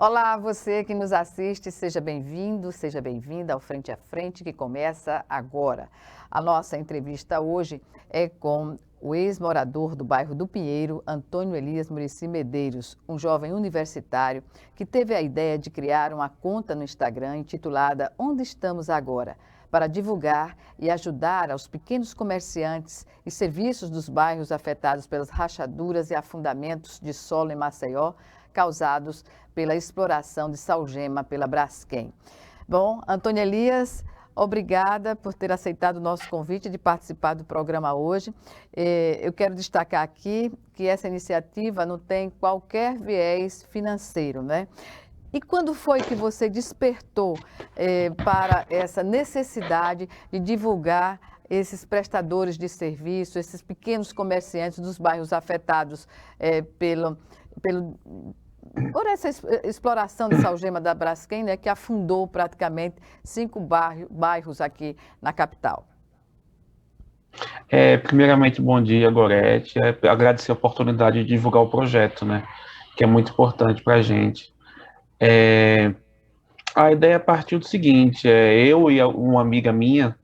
Olá, você que nos assiste, seja bem-vindo, seja bem-vinda ao Frente a Frente, que começa agora. A nossa entrevista hoje é com o ex-morador do bairro do Pinheiro, Antônio Elias Muricy Medeiros, um jovem universitário que teve a ideia de criar uma conta no Instagram intitulada Onde Estamos Agora, para divulgar e ajudar aos pequenos comerciantes e serviços dos bairros afetados pelas rachaduras e afundamentos de solo em Maceió, causados pela exploração de salgema pela Braskem. Bom, Antônio Elias, obrigada por ter aceitado o nosso convite de participar do programa hoje. Eu quero destacar aqui que essa iniciativa não tem qualquer viés financeiro, né? E quando foi que você despertou para essa necessidade de divulgar esses prestadores de serviço, esses pequenos comerciantes dos bairros afetados por essa exploração de salgema da Braskem, né, que afundou praticamente 5 bairros aqui na capital? Primeiramente, bom dia, Gorete. Agradecer a oportunidade de divulgar o projeto, né? Que é muito importante para a gente. A ideia partiu do seguinte: eu e uma amiga minha,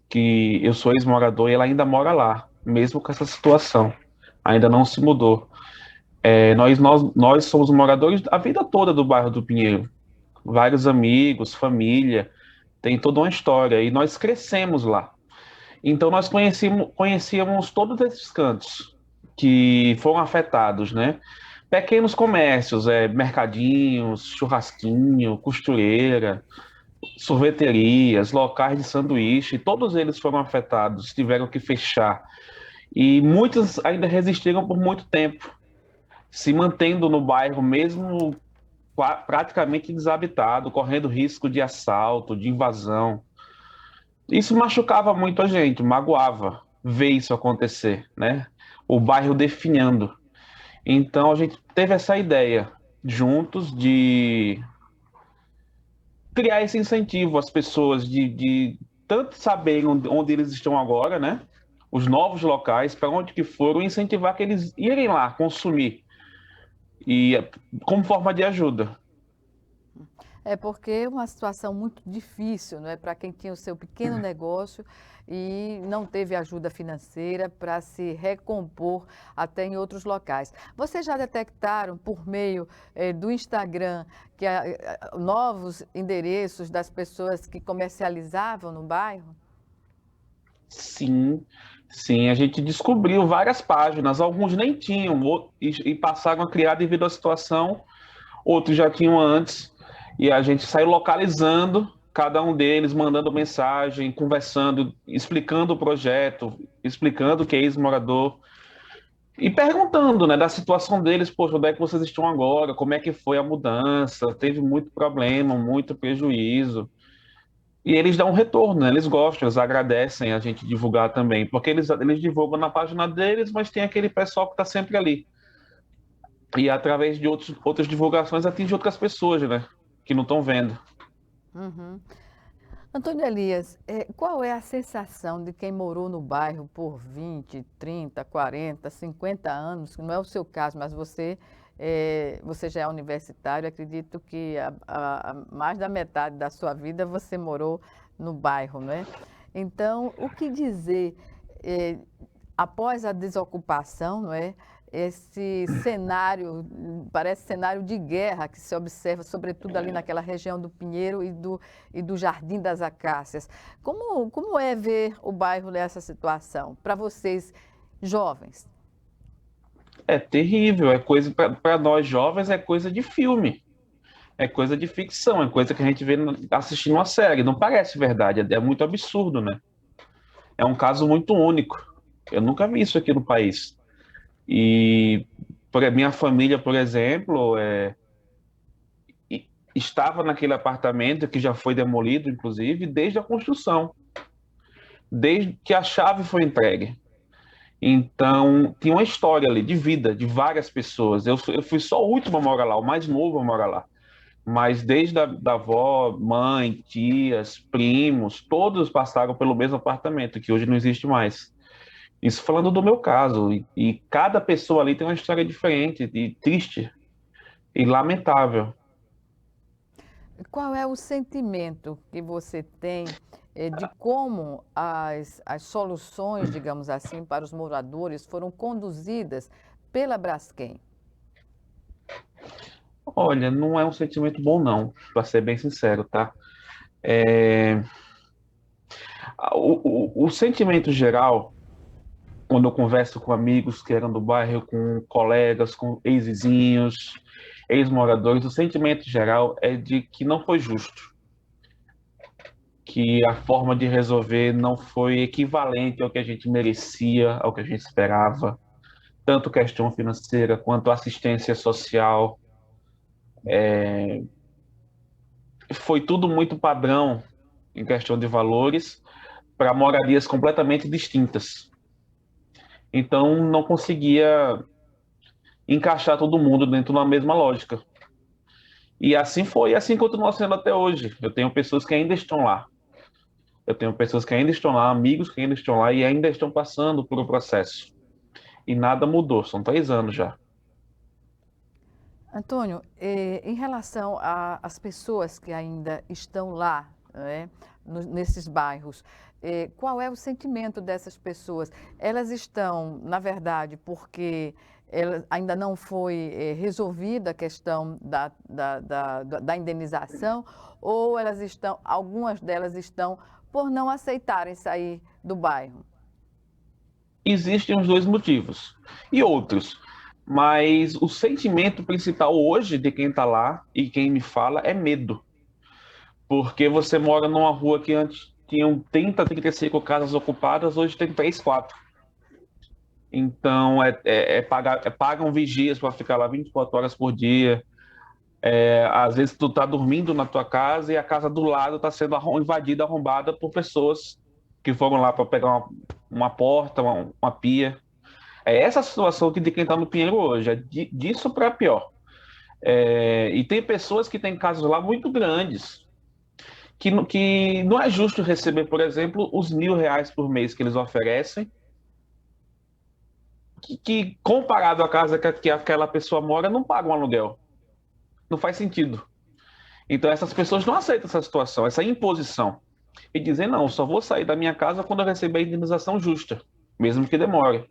que eu sou ex-morador, e ela ainda mora lá, mesmo com essa situação, ainda não se mudou. Nós somos moradores a vida toda do bairro do Pinheiro, vários amigos, família, tem toda uma história, e nós crescemos lá. Então nós conhecíamos todos esses cantos que foram afetados, né? Pequenos comércios, mercadinhos, churrasquinho, costureira, sorveterias, locais de sanduíche, todos eles foram afetados, tiveram que fechar. E muitos ainda resistiram por muito tempo, se mantendo no bairro mesmo praticamente desabitado, correndo risco de assalto, de invasão. Isso machucava muito a gente, magoava ver isso acontecer, né? O bairro definhando. Então a gente teve essa ideia juntos de criar esse incentivo às pessoas de tanto saberem onde eles estão agora, né? Os novos locais, para onde que foram, incentivar que eles irem lá consumir e como forma de ajuda. É porque é uma situação muito difícil, não é, para quem tinha o seu pequeno negócio e não teve ajuda financeira para se recompor até em outros locais. Vocês já detectaram por meio do Instagram que novos endereços das pessoas que comercializavam no bairro? Sim, sim, a gente descobriu várias páginas, alguns nem tinham e passaram a criar devido à situação, outros já tinham antes, e a gente saiu localizando cada um deles, mandando mensagem, conversando, explicando o projeto, explicando o que é ex-morador, e perguntando, né, da situação deles, poxa, onde é que vocês estão agora, como é que foi a mudança, teve muito problema, muito prejuízo. E eles dão um retorno, né? Eles gostam, eles agradecem a gente divulgar também, porque eles divulgam na página deles, mas tem aquele pessoal que está sempre ali. E através de outras divulgações atinge outras pessoas, né? Que não estão vendo. Uhum. Antônio Elias, qual é a sensação de quem morou no bairro por 20, 30, 40, 50 anos? Não é o seu caso, mas você já é universitário, acredito que mais da metade da sua vida você morou no bairro, não é? Então, o que dizer eh, após a desocupação, não é? Esse cenário, parece cenário de guerra que se observa, sobretudo ali naquela região do Pinheiro e do Jardim das Acácias. Como é ver o bairro nessa situação, para vocês jovens? É terrível, é coisa para nós jovens, é coisa de filme, é coisa de ficção, é coisa que a gente vê assistindo uma série. Não parece verdade, é muito absurdo, né? É um caso muito único. Eu nunca vi isso aqui no país. E minha família, por exemplo, estava naquele apartamento que já foi demolido, inclusive, desde a construção, desde que a chave foi entregue. Então, tinha uma história ali de vida de várias pessoas. Eu fui só o último a morar lá, o mais novo a morar lá. Mas desde da avó, mãe, tias, primos, todos passaram pelo mesmo apartamento, que hoje não existe mais. Isso falando do meu caso. E cada pessoa ali tem uma história diferente, e triste e lamentável. Qual é o sentimento que você tem de como as soluções, digamos assim, para os moradores foram conduzidas pela Braskem? Olha, não é um sentimento bom, não, para ser bem sincero, tá? É, o sentimento geral, quando eu converso com amigos que eram do bairro, com colegas, com ex-vizinhos, ex-moradores, o sentimento geral é de que não foi justo, que a forma de resolver não foi equivalente ao que a gente merecia, ao que a gente esperava, tanto questão financeira quanto assistência social. Foi tudo muito padrão em questão de valores para moradias completamente distintas. Então, não conseguia encaixar todo mundo dentro da mesma lógica. E assim foi, e assim continua sendo até hoje. Eu tenho pessoas que ainda estão lá. Eu tenho pessoas que ainda estão lá, amigos que ainda estão lá e ainda estão passando por o processo. E nada mudou, são 3 anos já. Antônio, em relação às pessoas que ainda estão lá, né, nesses bairros, qual é o sentimento dessas pessoas? Elas estão, na verdade, porque ainda não foi resolvida a questão da indenização, ou elas estão, algumas delas estão por não aceitarem sair do bairro? Existem os dois motivos. E outros. Mas o sentimento principal hoje de quem está lá e quem me fala é medo. Porque você mora numa rua que antes tinham 30, 35 casas ocupadas, hoje tem 3, 4. Então, pagam vigias para ficar lá 24 horas por dia. Às vezes, tu tá dormindo na tua casa e a casa do lado está sendo invadida, arrombada por pessoas que foram lá para pegar uma porta, uma pia. É essa a situação de quem está no Pinheiro hoje, disso para pior. E tem pessoas que têm casas lá muito grandes, que não é justo receber, por exemplo, os R$ 1.000 por mês que eles oferecem, que comparado à casa que aquela pessoa mora, não paga um aluguel. Não faz sentido. Então essas pessoas não aceitam essa situação, essa imposição. E dizem, não, só vou sair da minha casa quando eu receber a indenização justa, mesmo que demore.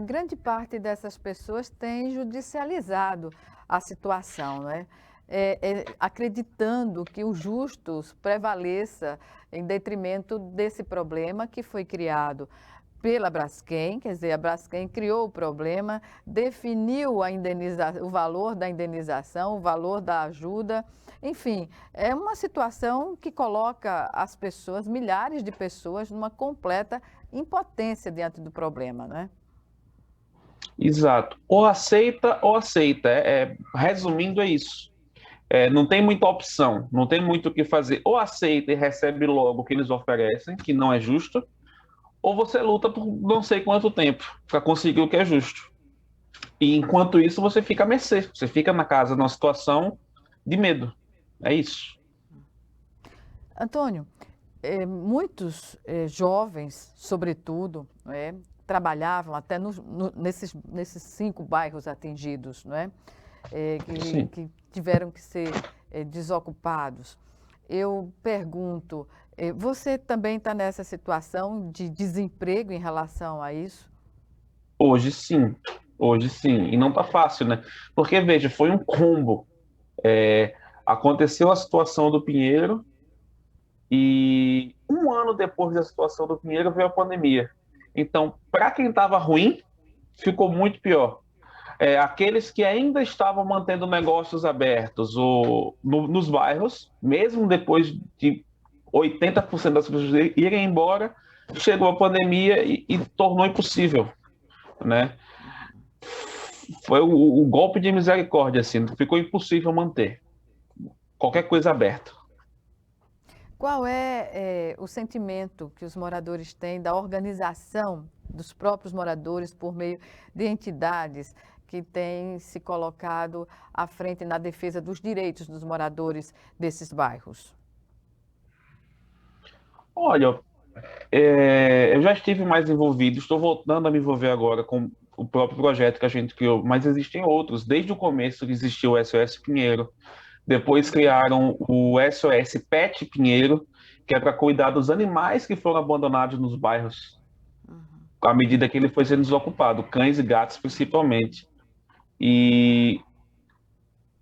Grande parte dessas pessoas tem judicializado a situação, né? Acreditando que o justo prevaleça em detrimento desse problema que foi criado pela Braskem, quer dizer, a Braskem criou o problema, definiu o valor da indenização, o valor da ajuda, enfim, é uma situação que coloca as pessoas, milhares de pessoas, numa completa impotência diante do problema, né? Exato. Ou aceita. Resumindo, é isso. Não tem muita opção, não tem muito o que fazer. Ou aceita e recebe logo o que eles oferecem, que não é justo, ou você luta por não sei quanto tempo para conseguir o que é justo. E enquanto isso, você fica à mercê. Você fica na casa numa situação de medo. É isso. Antônio, muitos jovens, sobretudo, não é, trabalhavam até nesses 5 bairros atingidos, não é? Sim. Que tiveram que ser desocupados. Eu pergunto, você também está nessa situação de desemprego em relação a isso? Hoje sim. Hoje sim. E não tá fácil, né? Porque, veja, foi um combo. Aconteceu a situação do Pinheiro e um ano depois da situação do Pinheiro veio a pandemia. Então, para quem estava ruim, ficou muito pior. Aqueles que ainda estavam mantendo negócios abertos nos bairros, mesmo depois de 80% das pessoas irem embora, chegou a pandemia e tornou impossível, né? Foi o golpe de misericórdia, assim, ficou impossível manter qualquer coisa aberta. Qual é, o sentimento que os moradores têm da organização dos próprios moradores por meio de entidades que têm se colocado à frente na defesa dos direitos dos moradores desses bairros? Olha, eu já estive mais envolvido, estou voltando a me envolver agora com o próprio projeto que a gente criou, mas existem outros. Desde o começo que existiu o SOS Pinheiro, Depois criaram o SOS Pet Pinheiro, que é para cuidar dos animais que foram abandonados nos bairros, à medida que ele foi sendo desocupado, cães e gatos principalmente. E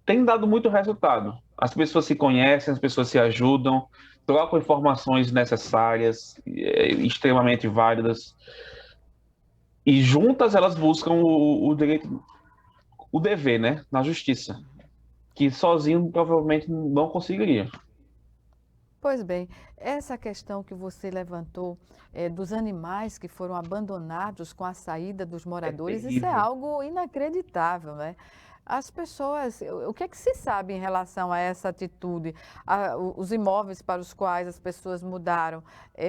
tem dado muito resultado. As pessoas se conhecem, as pessoas se ajudam, trocam informações necessárias, extremamente válidas, e juntas elas buscam o direito, o dever, né, na justiça, que sozinho provavelmente não conseguiria. Pois bem, essa questão que você levantou dos animais que foram abandonados com a saída dos É moradores, isso é terrível. algo inacreditável, né? As pessoas, o que é que se sabe em relação a essa atitude? Os imóveis para os quais as pessoas mudaram,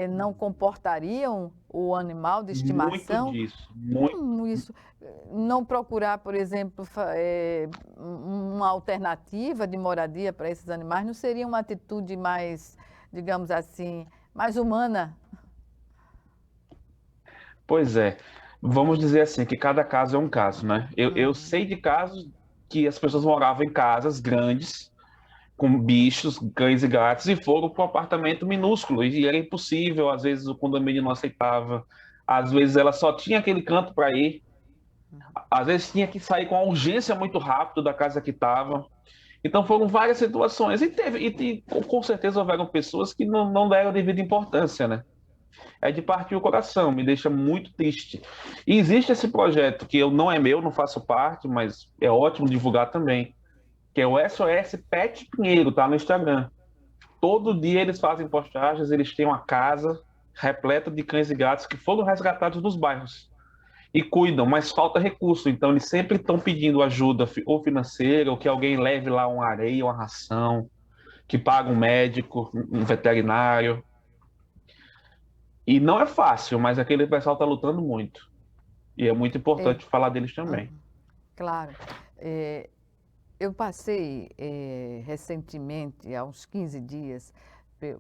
não comportariam o animal de Muito estimação? disso, muito. Como isso? Não procurar, por exemplo, uma alternativa de moradia para esses animais não seria uma atitude mais, digamos assim, mais humana? Pois é. Vamos dizer assim, que cada caso é um caso, né? Eu sei de casos que as pessoas moravam em casas grandes, com bichos, cães e gatos, e foram para um apartamento minúsculo, e era impossível, às vezes o condomínio não aceitava, às vezes ela só tinha aquele canto para ir, às vezes tinha que sair com uma urgência muito rápido da casa que estava. Então foram várias situações, e com certeza houveram pessoas que não deram devida importância, né? É de partir o coração, me deixa muito triste. E existe esse projeto que eu não é meu, não faço parte, mas é ótimo divulgar também, que é o SOS Pet Pinheiro, tá no Instagram. Todo dia eles fazem postagens, eles têm uma casa repleta de cães e gatos que foram resgatados dos bairros e cuidam, mas falta recurso, então eles sempre estão pedindo ajuda ou financeira, ou que alguém leve lá uma areia, uma ração, que paga um médico, um veterinário. E não é fácil, mas aquele pessoal está lutando muito. E é muito É, importante falar deles também. uhum, claro. É, eu passei recentemente, há uns 15 dias,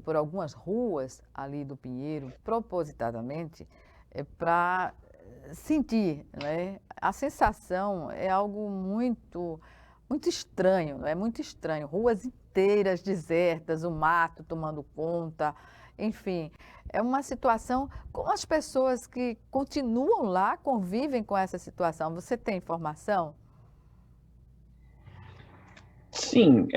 por algumas ruas ali do Pinheiro, propositadamente, para sentir, né? A sensação é algo muito estranho, é muito estranho. Ruas inteiras desertas, o mato tomando conta, enfim, é uma situação com as pessoas que continuam lá, convivem com essa situação. Você tem informação? Sim,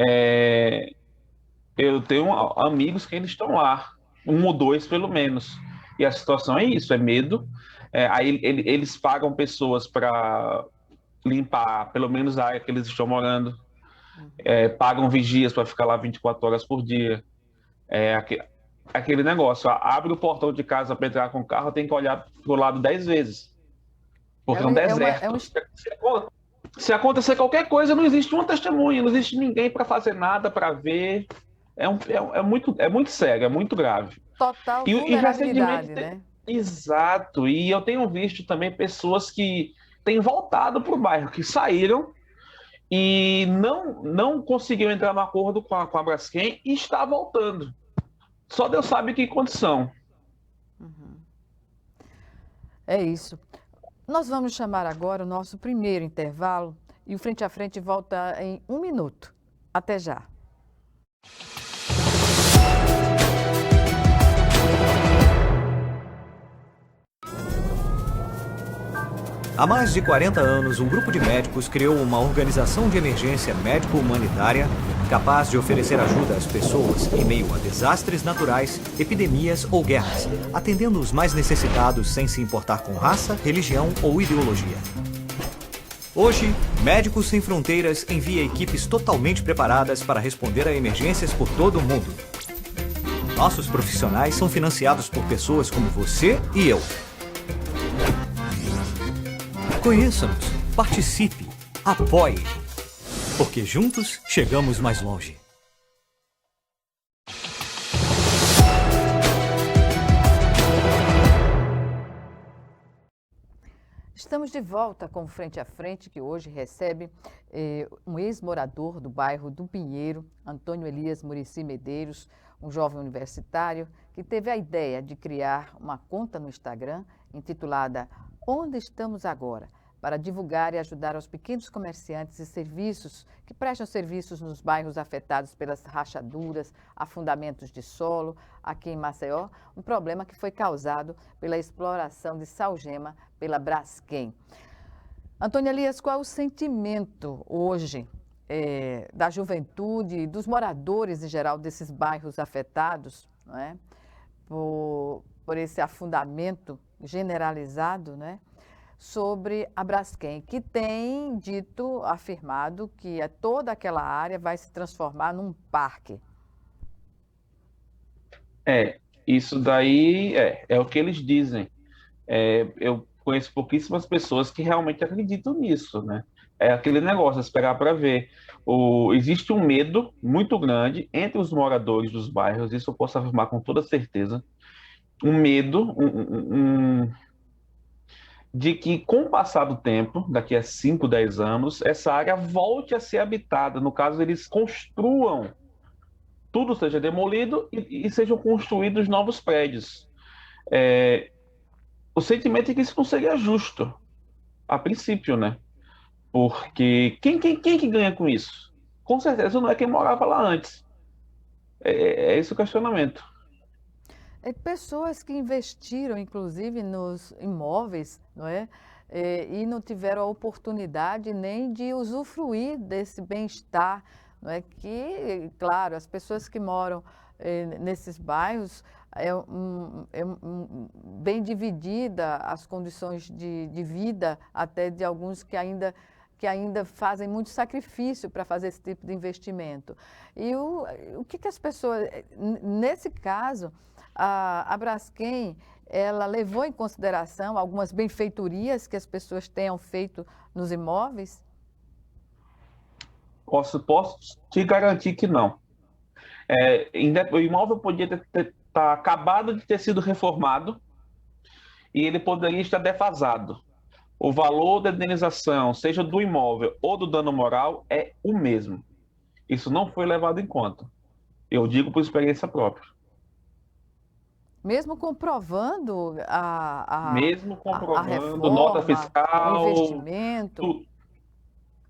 eu tenho amigos que eles estão lá, um ou dois pelo menos. E a situação é isso, é medo. Aí eles pagam pessoas para limpar pelo menos a área que eles estão morando, pagam vigias para ficar lá 24 horas por dia. É aquele negócio, abre o portão de casa para entrar com o carro, tem que olhar pro lado 10 vezes, porque é um É um deserto. Se acontecer qualquer coisa, não existe uma testemunha, não existe ninguém para fazer nada, para ver. É muito sério, é muito grave. total E recentemente, vulnerabilidade, né? exato, e eu tenho visto também pessoas que têm voltado para o bairro, que saíram e não conseguiu entrar no acordo com a Braskem e está voltando. Só Deus sabe que condição. É isso. Nós vamos chamar agora o nosso primeiro intervalo e o Frente a Frente volta em 1 minuto. Até já. Há mais de 40 anos, um grupo de médicos criou uma organização de emergência médico-humanitária capaz de oferecer ajuda às pessoas em meio a desastres naturais, epidemias ou guerras, atendendo os mais necessitados sem se importar com raça, religião ou ideologia. Hoje, Médicos Sem Fronteiras envia equipes totalmente preparadas para responder a emergências por todo o mundo. Nossos profissionais são financiados por pessoas como você e eu. Conheça-nos, participe, apoie, porque juntos chegamos mais longe. Estamos de volta com o Frente a Frente, que hoje recebe um ex-morador do bairro do Pinheiro, Antônio Elias Muricy Medeiros, um jovem universitário que teve a ideia de criar uma conta no Instagram intitulada Onde Estamos Agora?, para divulgar e ajudar os pequenos comerciantes e serviços que prestam serviços nos bairros afetados pelas rachaduras, afundamentos de solo, aqui em Maceió, um problema que foi causado pela exploração de salgema pela Braskem. Antônia Elias, qual é o sentimento hoje da juventude e dos moradores em geral desses bairros afetados, não é? Por esse afundamento generalizado, né, sobre a Braskem, que tem afirmado que toda aquela área vai se transformar num parque? Isso daí é o que eles dizem. Eu conheço pouquíssimas pessoas que realmente acreditam nisso, né? É aquele negócio, esperar para ver. Existe um medo muito grande entre os moradores dos bairros, isso eu posso afirmar com toda certeza, um medo de que, com o passar do tempo, daqui a 5, 10 anos, essa área volte a ser habitada. No caso, eles construam, tudo seja demolido e sejam construídos novos prédios. O sentimento é que isso não seria justo, a princípio, né? Porque quem que ganha com isso? Com certeza não é quem morava lá antes. É esse o questionamento. Pessoas que investiram, inclusive, nos imóveis, não é? E não tiveram a oportunidade nem de usufruir desse bem-estar, não é? Que, claro, as pessoas que moram nesses bairros bem dividida as condições de vida, até de alguns que ainda fazem muito sacrifício para fazer esse tipo de investimento. E o que as pessoas... Nesse caso, a Braskem, ela levou em consideração algumas benfeitorias que as pessoas tenham feito nos imóveis? Posso te garantir que não. O imóvel podia tá acabado de ter sido reformado e ele poderia estar defasado. O valor da indenização, seja do imóvel ou do dano moral, é o mesmo. Isso não foi levado em conta. Eu digo por experiência própria. Mesmo comprovando Mesmo a comprovando nota reforma, o fiscal, investimento?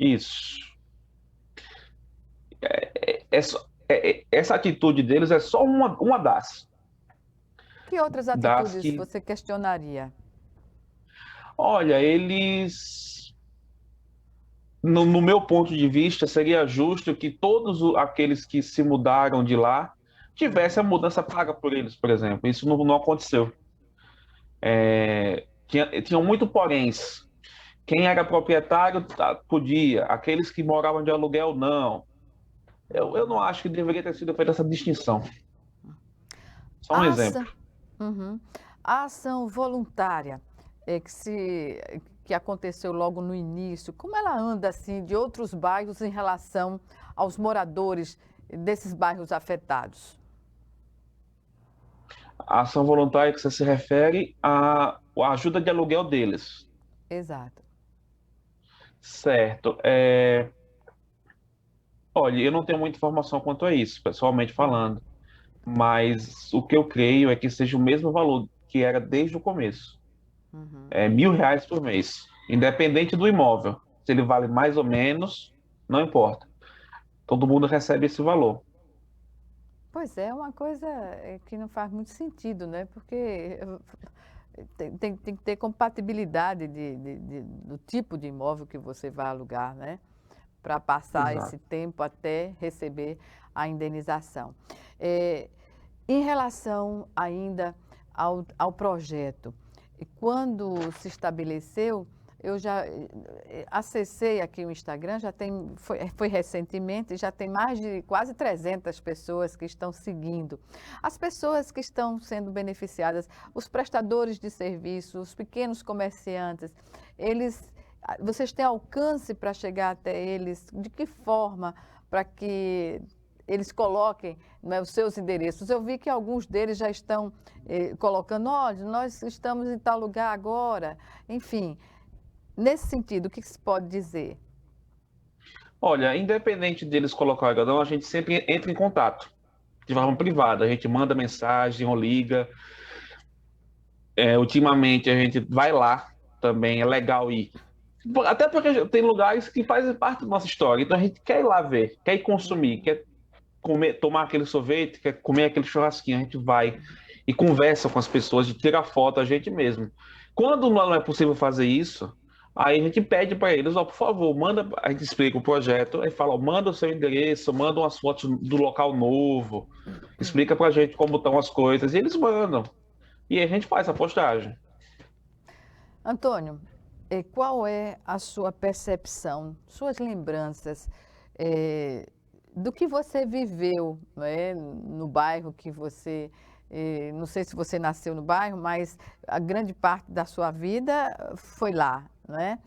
Isso. Essa atitude deles é só uma das. Que outras atitudes você questionaria? Olha, eles, no meu ponto de vista, seria justo que todos aqueles que se mudaram de lá tivessem a mudança paga por eles, por exemplo. Isso não aconteceu. Tinham muito poréns. Quem era proprietário podia, aqueles que moravam de aluguel, não. Eu não acho que deveria ter sido feita essa distinção. Só um exemplo. Uhum. A ação voluntária que aconteceu logo no início, como ela anda assim de outros bairros em relação aos moradores desses bairros afetados? A ação voluntária que você se refere à ajuda de aluguel deles. Exato. Certo. Olha, eu não tenho muita informação quanto a isso, pessoalmente falando, mas o que eu creio é que seja o mesmo valor que era desde o começo. É R$ 1.000 por mês, independente do imóvel. Se ele vale mais ou menos, não importa. Todo mundo recebe esse valor. Pois é, uma coisa que não faz muito sentido, né? Porque tem que ter compatibilidade do tipo de imóvel que você vai alugar, né? Para passar Exato. esse tempo até receber a indenização. Em relação ainda ao projeto, quando se estabeleceu, eu já acessei aqui o Instagram, foi recentemente, já tem mais de quase 300 pessoas que estão seguindo. As pessoas que estão sendo beneficiadas, os prestadores de serviço, os pequenos comerciantes, vocês têm alcance para chegar até eles? De que forma para que eles coloquem, né, os seus endereços? Eu vi que alguns deles já estão colocando, olha, nós estamos em tal lugar agora, enfim. Nesse sentido, o que se pode dizer? Olha, independente deles colocarem ou não, a gente sempre entra em contato de forma privada. A gente manda mensagem ou liga. Ultimamente a gente vai lá também, é legal ir. Até porque tem lugares que fazem parte da nossa história, então a gente quer ir lá ver, quer ir consumir, quer comer, tomar aquele sorvete, quer comer aquele churrasquinho, a gente vai e conversa com as pessoas, de tirar foto a gente mesmo. Quando não é possível fazer isso, aí a gente pede para eles, ó, por favor, manda, a gente explica o projeto, aí fala, ó, manda o seu endereço, manda umas fotos do local novo, explica pra gente como estão as coisas, e eles mandam. E aí a gente faz a postagem. Antônio, qual é a sua percepção, suas lembranças do que você viveu, não é, no bairro que você, não sei se você nasceu no bairro, mas a grande parte da sua vida foi lá, não é?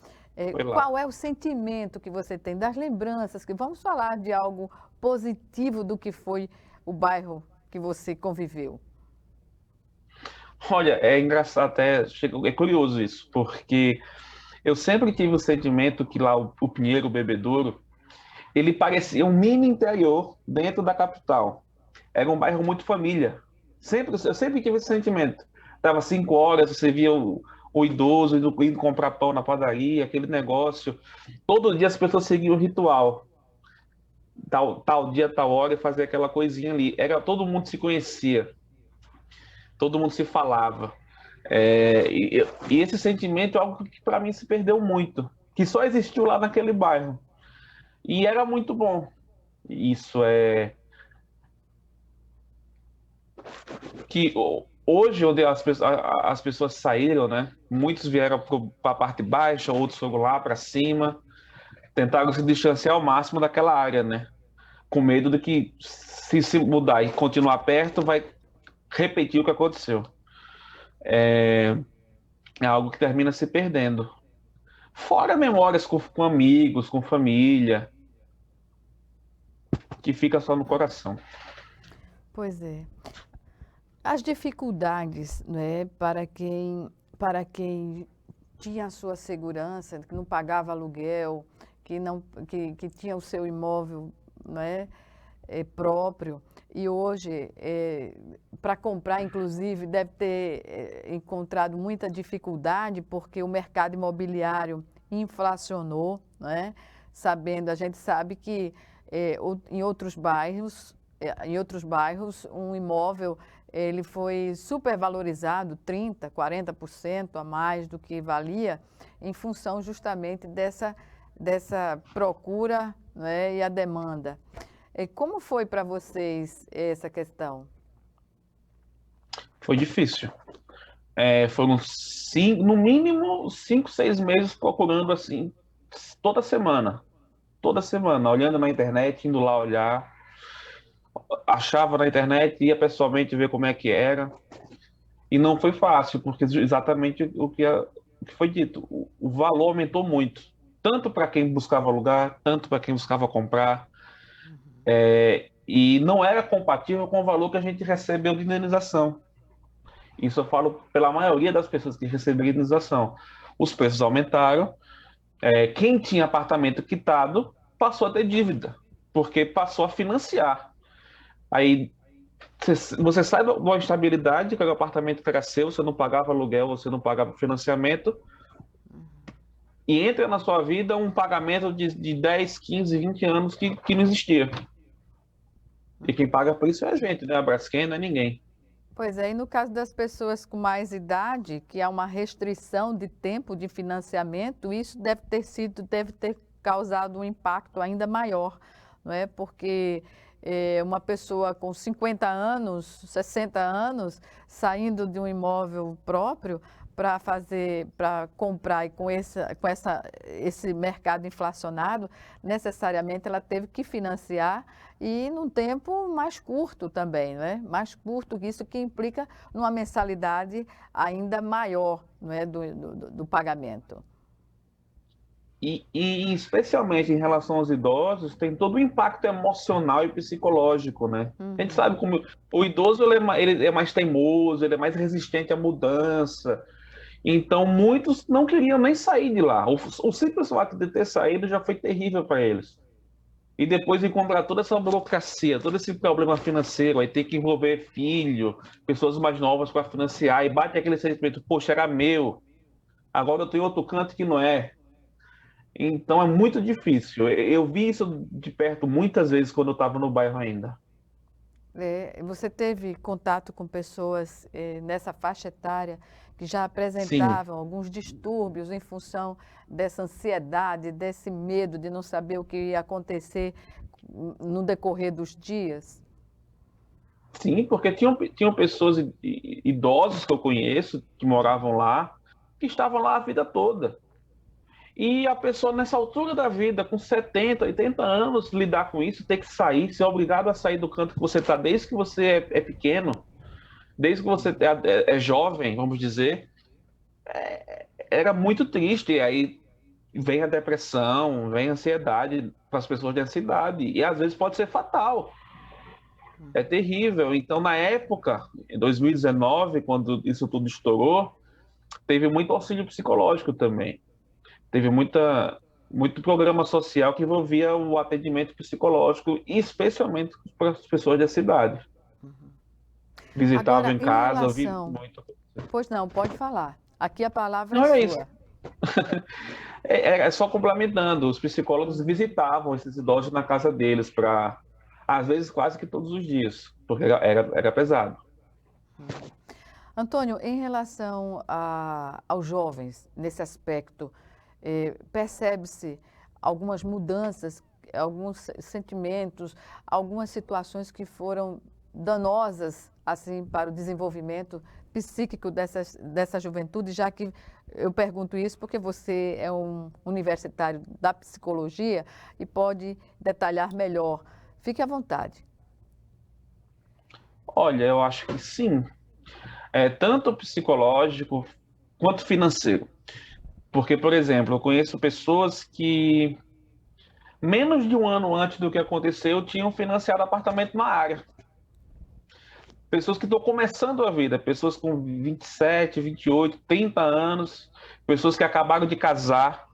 Foi lá. Qual é o sentimento que você tem das lembranças? Que vamos falar de algo positivo do que foi o bairro que você conviveu. Olha, é engraçado até, é curioso isso, porque eu sempre tive o sentimento que lá o Pinheiro, o Bebedouro, ele parecia um mini interior dentro da capital. Era um bairro muito família. Eu sempre tive esse sentimento. Dava 5 horas, você via o idoso indo comprar pão na padaria, aquele negócio. Todo dia as pessoas seguiam o ritual. Tal dia, tal hora, e fazer aquela coisinha ali. Todo mundo se conhecia, todo mundo se falava. E esse sentimento é algo que para mim se perdeu muito, que só existiu lá naquele bairro. E era muito bom. Isso é que hoje, onde as pessoas saíram, né? Muitos vieram para a parte baixa, outros foram lá para cima, tentaram se distanciar ao máximo daquela área, né? Com medo de que se mudar e continuar perto, vai repetir o que aconteceu. É algo que termina se perdendo. Fora memórias com amigos, com família, que fica só no coração. Pois é. As dificuldades, né, para quem tinha a sua segurança, que não pagava aluguel, que tinha o seu imóvel, né, próprio, e hoje, para comprar, inclusive, deve ter encontrado muita dificuldade, porque o mercado imobiliário inflacionou, né? A gente sabe que em outros bairros, um imóvel ele foi supervalorizado 30%, 40% a mais do que valia, em função justamente dessa procura, né, e a demanda. Como foi para vocês essa questão? Foi difícil. Foram no mínimo 5, 6 meses procurando assim, toda semana. Toda semana, olhando na internet, indo lá olhar. Achava na internet, ia pessoalmente ver como é que era. E não foi fácil, porque exatamente o que foi dito. O valor aumentou muito. Tanto para quem buscava alugar, tanto para quem buscava comprar. E não era compatível com o valor que a gente recebeu de indenização. Isso eu falo pela maioria das pessoas que receberam indenização. Os preços aumentaram. Quem tinha apartamento quitado passou a ter dívida, porque passou a financiar. Aí você sai de uma estabilidade, que o apartamento era seu, você não pagava aluguel, você não pagava financiamento, e entra na sua vida um pagamento de 10, 15, 20 anos que não existia. E quem paga por isso é a gente, né? A Braskem não é ninguém. Pois é, e no caso das pessoas com mais idade, que há uma restrição de tempo de financiamento, isso deve ter causado um impacto ainda maior, não é? Porque uma pessoa com 50 anos, 60 anos, saindo de um imóvel próprio para comprar, e com esse mercado inflacionado, necessariamente ela teve que financiar e num tempo mais curto também, não é? Mais curto, isso que implica numa mensalidade ainda maior, não é? do pagamento. E especialmente em relação aos idosos, tem todo o impacto emocional e psicológico, né? A gente sabe como o idoso ele é mais teimoso, ele é mais resistente à mudança. Então, muitos não queriam nem sair de lá. O simples fato de ter saído já foi terrível para eles. E depois encontrar toda essa burocracia, todo esse problema financeiro, aí ter que envolver filho, pessoas mais novas para financiar, e bate aquele sentimento, poxa, era meu, agora eu tenho outro canto que não é. Então é muito difícil. Eu vi isso de perto muitas vezes quando eu estava no bairro ainda. Você teve contato com pessoas nessa faixa etária que já Sim, apresentavam alguns distúrbios em função dessa ansiedade, desse medo de não saber o que ia acontecer no decorrer dos dias? sim, porque tinham pessoas idosos que eu conheço, que moravam lá, que estavam lá a vida toda. E a pessoa, nessa altura da vida, com 70, 80 anos, lidar com isso, ter que sair, ser obrigado a sair do canto que você está desde que você é pequeno, desde que você é jovem, vamos dizer, era muito triste. E aí vem a depressão, vem a ansiedade para as pessoas dessa idade. E às vezes pode ser fatal. É terrível. Então, na época, em 2019, quando isso tudo estourou, teve muito auxílio psicológico também. Teve muito programa social que envolvia o atendimento psicológico, especialmente para as pessoas da cidade. Visitavam Agora, em em casa, eu vi relação. muito. Pois não, pode falar. Aqui a palavra é Não é isso. sua. É só complementando. Os psicólogos visitavam esses idosos na casa deles, às vezes quase que todos os dias, porque era pesado. Antônio, em relação aos jovens, nesse aspecto, percebe-se algumas mudanças, alguns sentimentos, algumas situações que foram danosas assim para o desenvolvimento psíquico dessa juventude, já que eu pergunto isso porque você é um universitário da psicologia e pode detalhar melhor. Fique à vontade. Olha, eu acho que sim. Tanto psicológico quanto financeiro. Porque, por exemplo, eu conheço pessoas que, menos de um ano antes do que aconteceu, tinham financiado apartamento na área. Pessoas que estão começando a vida, pessoas com 27, 28, 30 anos, pessoas que acabaram de casar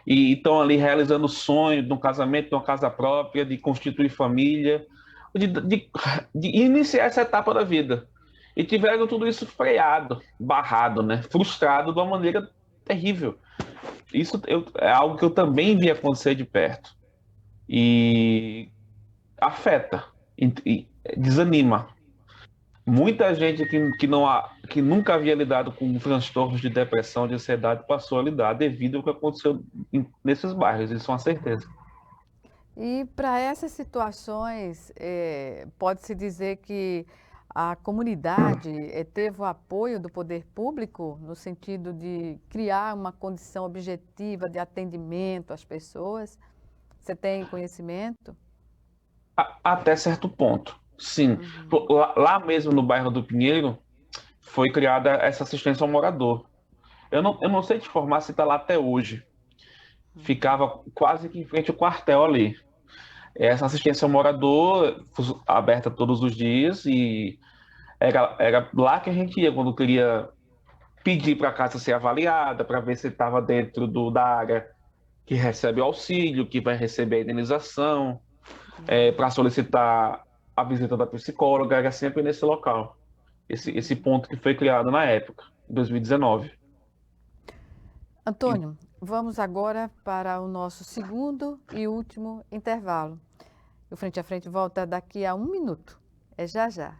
e estão ali realizando o sonho de um casamento, de uma casa própria, de constituir família, de iniciar essa etapa da vida. E tiveram tudo isso freado, barrado, né? Frustrado de uma maneira terrível. É algo que eu também vi acontecer de perto. E afeta, e desanima. Muita gente que nunca havia lidado com transtornos de depressão, de ansiedade, passou a lidar devido ao que aconteceu nesses bairros, isso é uma certeza. E para essas situações, pode-se dizer que a comunidade teve o apoio do poder público no sentido de criar uma condição objetiva de atendimento às pessoas? Você tem conhecimento? Até certo ponto, sim. Lá mesmo no bairro do Pinheiro, foi criada essa assistência ao morador. Eu não sei te informar se está lá até hoje. Ficava quase que em frente ao quartel ali. Essa assistência ao morador, aberta todos os dias, e era lá que a gente ia quando queria pedir para a casa ser avaliada, para ver se estava dentro da área que recebe o auxílio, que vai receber a indenização, para solicitar a visita da psicóloga, era sempre nesse local. Esse ponto que foi criado na época, em 2019. Antônio, vamos agora para o nosso segundo e último intervalo. O Frente a Frente volta daqui a 1 minuto. É já já.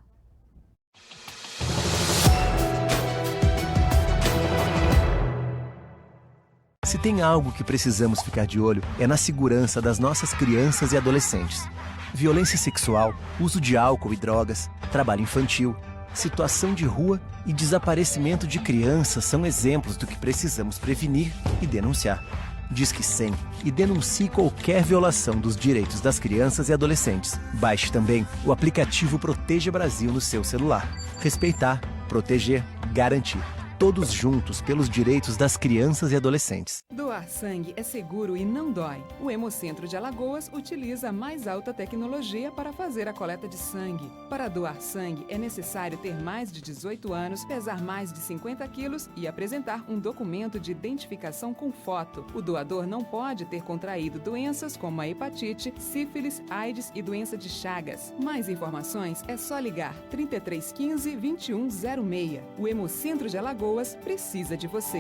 Se tem algo que precisamos ficar de olho, é na segurança das nossas crianças e adolescentes. Violência sexual, uso de álcool e drogas, trabalho infantil, situação de rua e desaparecimento de crianças são exemplos do que precisamos prevenir e denunciar. Disque 100 e denuncie qualquer violação dos direitos das crianças e adolescentes. Baixe também o aplicativo Proteja Brasil no seu celular. Respeitar, proteger, garantir. Todos juntos pelos direitos das crianças e adolescentes. Doar sangue é seguro e não dói. O Hemocentro de Alagoas utiliza a mais alta tecnologia para fazer a coleta de sangue. Para doar sangue, é necessário ter mais de 18 anos, pesar mais de 50 quilos e apresentar um documento de identificação com foto. O doador não pode ter contraído doenças como a hepatite, sífilis, AIDS e doença de Chagas. Mais informações é só ligar 3315 2106. O Hemocentro de Alagoas precisa de você.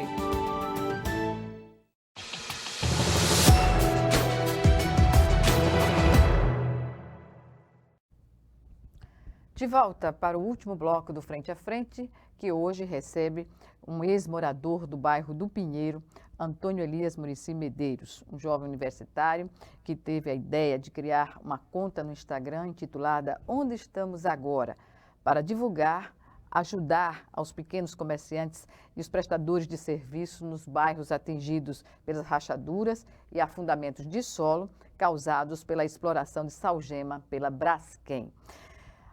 De volta para o último bloco do Frente a Frente, que hoje recebe um ex-morador do bairro do Pinheiro, Antônio Elias Muricy Medeiros, um jovem universitário que teve a ideia de criar uma conta no Instagram intitulada Onde Estamos Agora, para divulgar, ajudar aos pequenos comerciantes e os prestadores de serviço nos bairros atingidos pelas rachaduras e afundamentos de solo causados pela exploração de salgema pela Braskem.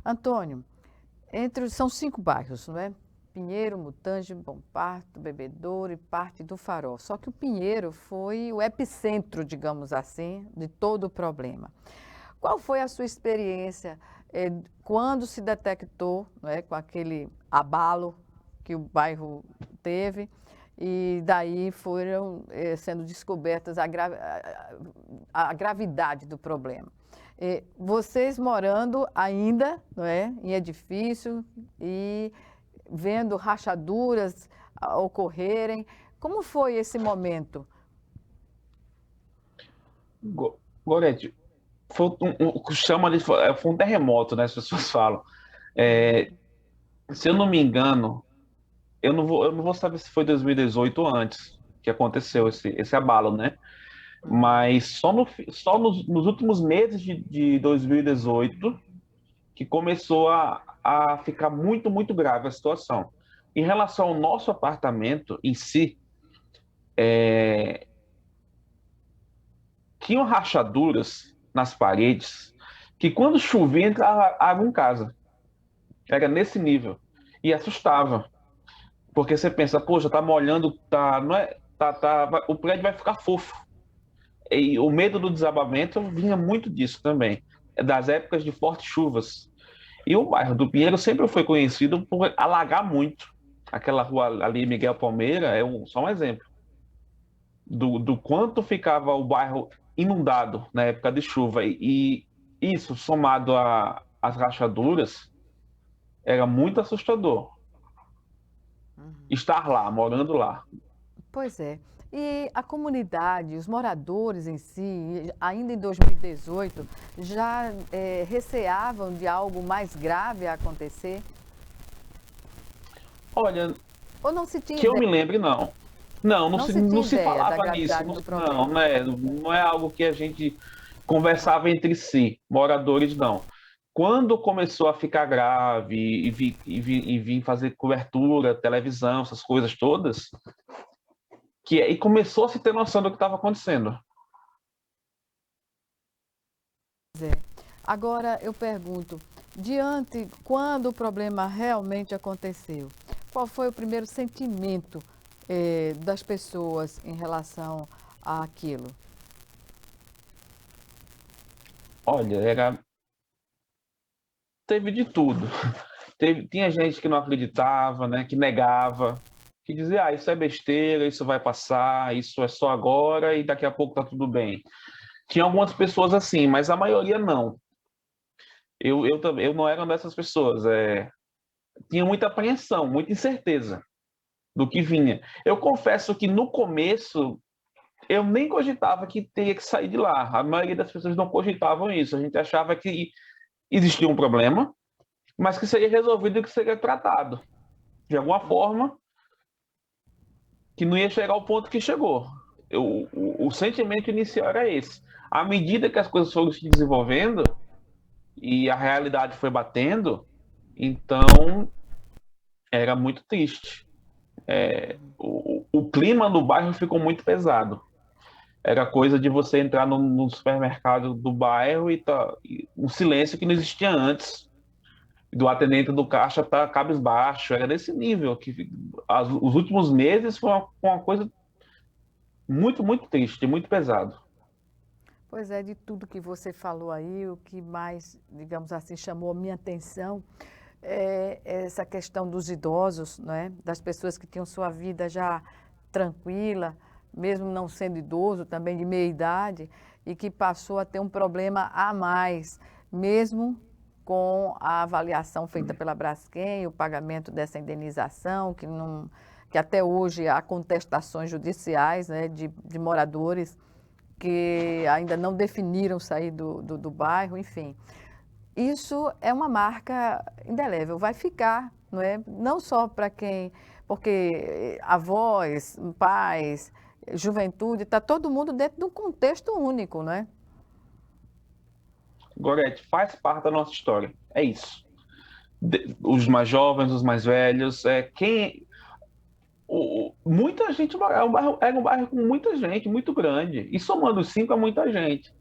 Antônio, são 5 bairros, não é? Pinheiro, Mutange, Bom Parto, Bebedouro e parte do Farol. Só que o Pinheiro foi o epicentro, digamos assim, de todo o problema. Qual foi a sua experiência quando se detectou, não é, com aquele abalo que o bairro teve e daí foram sendo descobertas a gravidade do problema? Vocês morando ainda, não é, em edifício e vendo rachaduras ocorrerem, como foi esse momento? Gorete, foi foi um terremoto, né? As pessoas falam. Se eu não me engano, eu não vou saber se foi 2018 ou antes que aconteceu esse abalo, né? Mas só nos últimos meses de 2018 que começou a ficar muito, muito grave a situação. Em relação ao nosso apartamento em si, tinham rachaduras nas paredes que quando chovia entrava água em casa. Era nesse nível. E assustava. Porque você pensa, poxa, tá molhando, o prédio vai ficar fofo. E o medo do desabamento vinha muito disso também, das épocas de fortes chuvas. E o bairro do Pinheiro sempre foi conhecido por alagar muito. Aquela rua ali, Miguel Palmeira, só um exemplo do quanto ficava o bairro inundado na época de chuva. E isso, somado às rachaduras, era muito assustador. Estar lá, morando lá. Pois é. E a comunidade, os moradores em si, ainda em 2018, já receavam de algo mais grave a acontecer? Olha, ou não se tinha que eu ideia? me lembre, não. Não se ideia da falava nisso. gravidade do problema. Não é algo que a gente conversava entre si, moradores, não. Quando começou a ficar grave e vir fazer cobertura, televisão, essas coisas todas, e começou a se ter noção do que estava acontecendo. Agora eu pergunto, quando o problema realmente aconteceu, qual foi o primeiro sentimento das pessoas em relação àquilo? Olha, teve de tudo. Tinha gente que não acreditava, né, que negava, que dizia, isso é besteira, isso vai passar, isso é só agora e daqui a pouco tá tudo bem. Tinha algumas pessoas assim, mas a maioria não. Eu não era uma dessas pessoas. Tinha muita apreensão, muita incerteza do que vinha. Eu confesso que no começo eu nem cogitava que teria que sair de lá. A maioria das pessoas não cogitavam isso. A gente achava que existia um problema, mas que seria resolvido e que seria tratado de alguma forma, que não ia chegar ao ponto que chegou. O sentimento inicial era esse. À medida que as coisas foram se desenvolvendo e a realidade foi batendo, então era muito triste. O clima do bairro ficou muito pesado. Era coisa de você entrar no supermercado do bairro e um silêncio que não existia antes. Do atendente do caixa tá cabisbaixo. Era desse nível. Os últimos meses foi uma coisa muito, muito triste, muito pesado. Pois é, de tudo que você falou aí, o que mais, digamos assim, chamou a minha atenção é essa questão dos idosos, não é? Das pessoas que tinham sua vida já tranquila, mesmo não sendo idoso, também de meia idade, e que passou a ter um problema a mais, mesmo com a avaliação feita pela Braskem, o pagamento dessa indenização, que até hoje há contestações judiciais, né, de moradores que ainda não definiram sair do bairro, enfim. isso é uma marca indelével, vai ficar, não é? Não só para quem, porque avós, pais, juventude, está todo mundo dentro de um contexto único, não é? Gorete, faz parte da nossa história. É isso. Os mais jovens, os mais velhos, muita gente era um bairro com muita gente, muito grande. E somando os 5 é muita gente.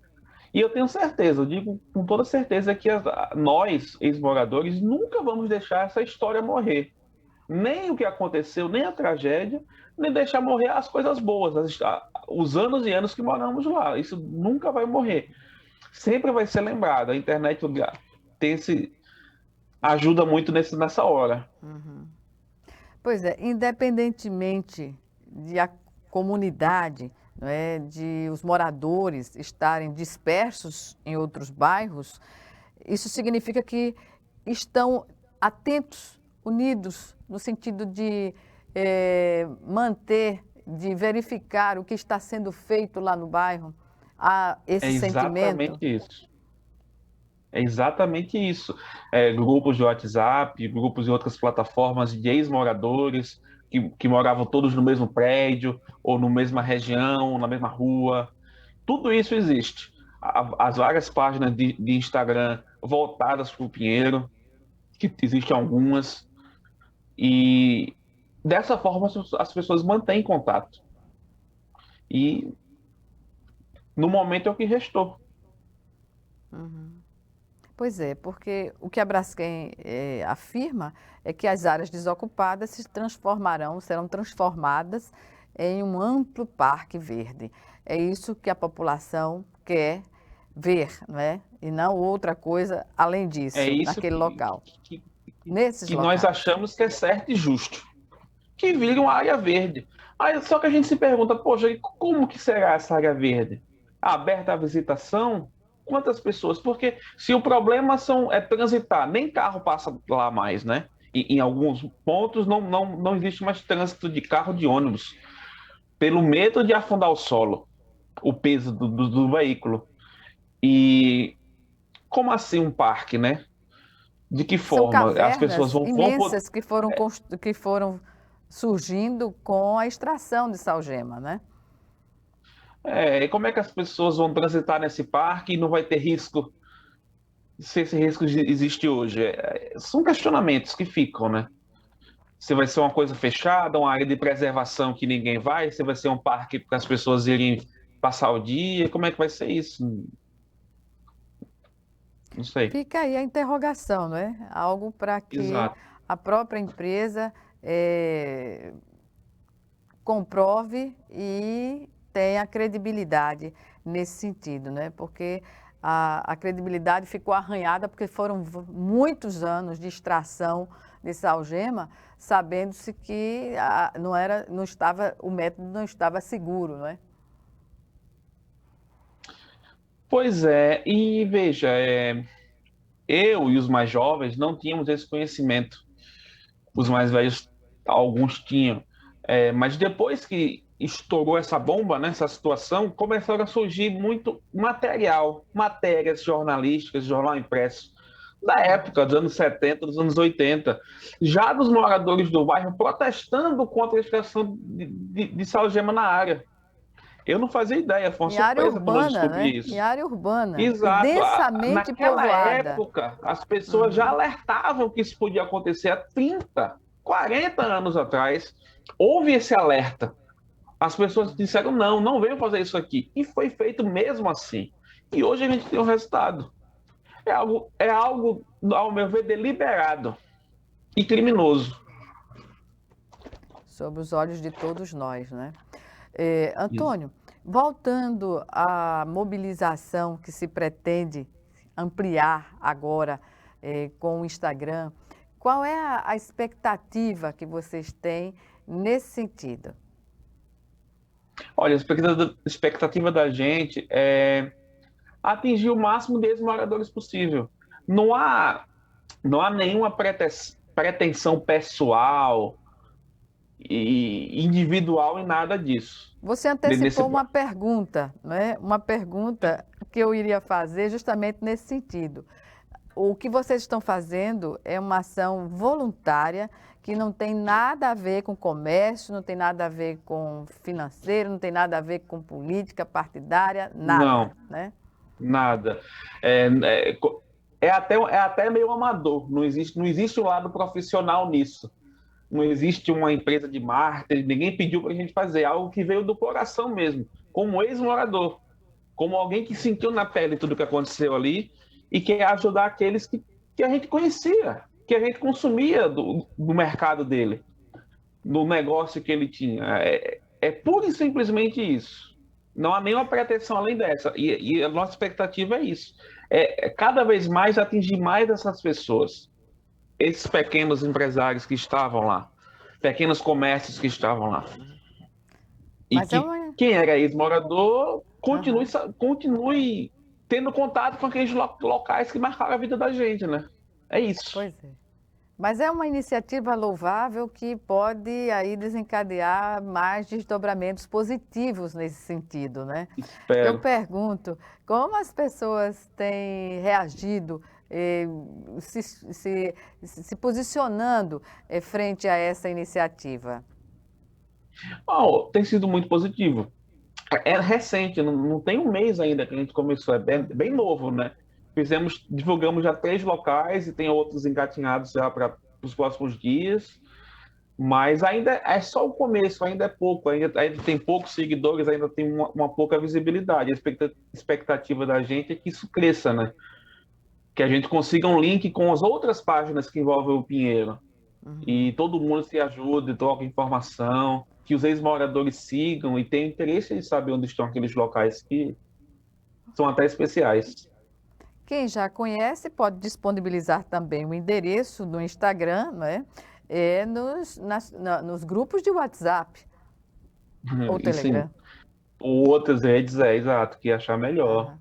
E eu tenho certeza, eu digo com toda certeza que nós, ex-moradores, nunca vamos deixar essa história morrer. Nem o que aconteceu, nem a tragédia, nem deixar morrer as coisas boas, os anos e anos que moramos lá. Isso nunca vai morrer. Sempre vai ser lembrado. A internet ajuda muito nessa hora. Pois é, independentemente de a comunidade, não é, de os moradores estarem dispersos em outros bairros, isso significa que estão atentos, unidos, no sentido de manter, de verificar o que está sendo feito lá no bairro. Há esse sentimento. Isso. É exatamente isso. Grupos de WhatsApp, grupos em outras plataformas de ex-moradores que moravam todos no mesmo prédio, ou na mesma região, na mesma rua. Tudo isso existe. As várias páginas de Instagram voltadas para o Pinheiro, que existem algumas, e dessa forma as pessoas mantêm contato. E no momento é o que restou. Pois é, porque o que a Braskem afirma é que as áreas desocupadas serão transformadas em um amplo parque verde. É isso que a população quer ver, não é? E não outra coisa além disso, naquele local. Nesses locais. Nós achamos que é certo e justo. Que vire uma área verde. Aí, só que a gente se pergunta, poxa, como que será essa área verde? Aberta à visitação? Quantas pessoas? Porque se o problema é transitar, nem carro passa lá mais, né? E em alguns pontos não existe mais trânsito de carro, de ônibus, pelo medo de afundar o solo, o peso do veículo. E como assim um parque, né? De que forma? São cavernas as pessoas vão imensas que foram surgindo com a extração de salgema, né? E como é que as pessoas vão transitar nesse parque e não vai ter risco, se esse risco existe hoje? São questionamentos que ficam, né? Se vai ser uma coisa fechada, uma área de preservação que ninguém vai, se vai ser um parque para as pessoas irem passar o dia, como é que vai ser isso? Não sei. Fica aí a interrogação, não é? Algo para que Exato. a própria empresa comprove e tenha credibilidade nesse sentido, né? Porque a credibilidade ficou arranhada porque foram muitos anos de extração desse algema, sabendo-se que o método não estava seguro, não é? Pois é, e veja, eu e os mais jovens não tínhamos esse conhecimento. Os mais velhos, alguns tinham. Mas depois que estourou essa bomba, né, essa situação, começaram a surgir muito matérias jornalísticas, jornal impresso, da época, dos anos 70, dos anos 80, já dos moradores do bairro protestando contra a extração de salgema na área. Eu não fazia ideia, foi uma surpresa quando eu descobri isso. Em área urbana, Exato. densamente Naquela povoada. época, as pessoas já alertavam que isso podia acontecer há 30, 40 anos atrás. Houve esse alerta. As pessoas disseram, não venham fazer isso aqui. E foi feito mesmo assim. E hoje a gente tem um resultado. É algo, ao meu ver, deliberado e criminoso. Sob os olhos de todos nós, né? Antônio, voltando à mobilização que se pretende ampliar agora com o Instagram, qual é a expectativa que vocês têm nesse sentido? Olha, a expectativa da gente é atingir o máximo de ex-moradores possível. Não há nenhuma pretensão pessoal e individual em nada disso. Você antecipou uma pergunta, né? Uma pergunta que eu iria fazer justamente nesse sentido. o que vocês estão fazendo é uma ação voluntária que não tem nada a ver com comércio, não tem nada a ver com financeiro, não tem nada a ver com política partidária, nada, Não, né? nada. É, é, é até meio amador, não existe um lado profissional nisso. Não existe uma empresa de marketing, ninguém pediu para a gente fazer, é algo que veio do coração mesmo, como ex-morador, como alguém que sentiu na pele tudo que aconteceu ali e quer ajudar aqueles que a gente conhecia, que a gente consumia do mercado dele, do negócio que ele tinha. É pura e simplesmente isso. Não há nenhuma pretensão além dessa. E a nossa expectativa é isso. É cada vez mais atingir mais essas pessoas, esses pequenos empresários que estavam lá, pequenos comércios que estavam lá. E Mas é que uma... quem era ex-morador continue, Aham. continue tendo contato com aqueles locais que marcaram a vida da gente, né? É isso. Pois é. Mas é uma iniciativa louvável que pode aí desencadear mais desdobramentos positivos nesse sentido, né? Eu Espero. pergunto, como as pessoas têm reagido, se posicionando frente a essa iniciativa? Bom, tem sido muito positivo. É recente, não tem um mês ainda que a gente começou, é bem novo, né? Divulgamos já 3 locais e tem outros engatinhados já para os próximos dias, mas ainda é só o começo, ainda é pouco, ainda tem poucos seguidores, ainda tem uma pouca visibilidade. A expectativa da gente é que isso cresça, né? Que a gente consiga um link com as outras páginas que envolvem o Pinheiro e todo mundo se ajude, troque informação, que os ex-moradores sigam e tenham interesse em saber onde estão aqueles locais que são até especiais. Quem já conhece pode disponibilizar também o endereço do Instagram, né? Nos grupos de WhatsApp ou E sim, Telegram. outras redes é exato, que achar melhor. Aham.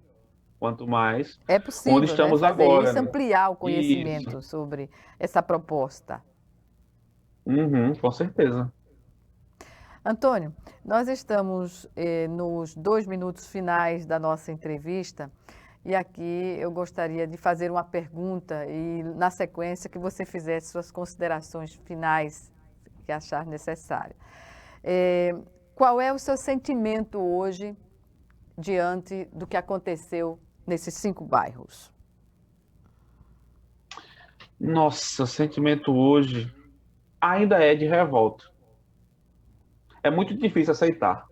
Quanto mais, É onde possível, né, estamos fazer agora, isso, né? ampliar o Isso. conhecimento sobre essa proposta. Uhum, com certeza. Antônio, nós estamos nos 2 minutos finais da nossa entrevista e aqui eu gostaria de fazer uma pergunta e, na sequência, que você fizesse suas considerações finais que achar necessário. Qual é o seu sentimento hoje diante do que aconteceu nesses 5 bairros? Nossa, o sentimento hoje ainda é de revolta. É muito difícil aceitar.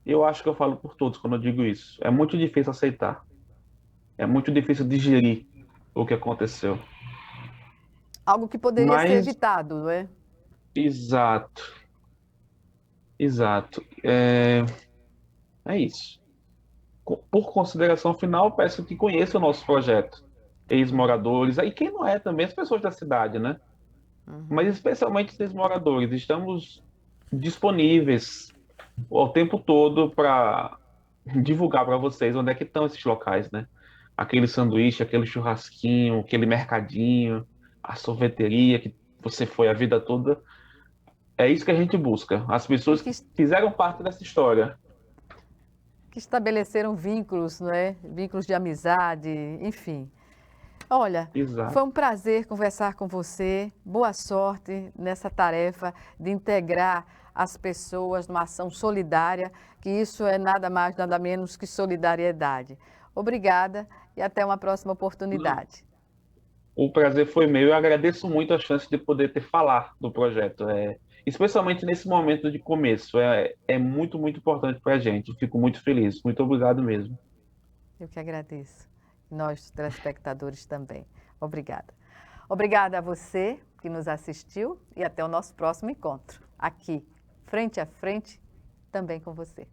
Eu acho que eu falo por todos quando eu digo isso. É muito difícil aceitar. É muito difícil digerir o que aconteceu. Algo que poderia ser Mas, evitado, não é? exato, exato. É isso. Por consideração final, peço que conheça o nosso projeto. Ex-moradores, e quem não é também, as pessoas da cidade, né? Mas especialmente os ex-moradores. Estamos disponíveis o tempo todo para divulgar para vocês onde é que estão esses locais, né? Aquele sanduíche, aquele churrasquinho, aquele mercadinho, a sorveteria que você foi a vida toda. É isso que a gente busca. As E pessoas que fizeram parte dessa história. que estabeleceram vínculos, não é? Vínculos de amizade, enfim. Olha, foi Exato. um prazer conversar com você. Boa sorte nessa tarefa de integrar as pessoas numa ação solidária, que isso é nada mais, nada menos que solidariedade. Obrigada e até uma próxima oportunidade. O prazer foi meu. Eu agradeço muito a chance de poder ter falar do projeto. Especialmente nesse momento de começo. É muito, muito importante para a gente. Fico muito feliz. Muito obrigado mesmo. Eu que agradeço. Nós, telespectadores, também. Obrigada. Obrigada a você que nos assistiu e até o nosso próximo encontro, aqui, frente a frente, também com você.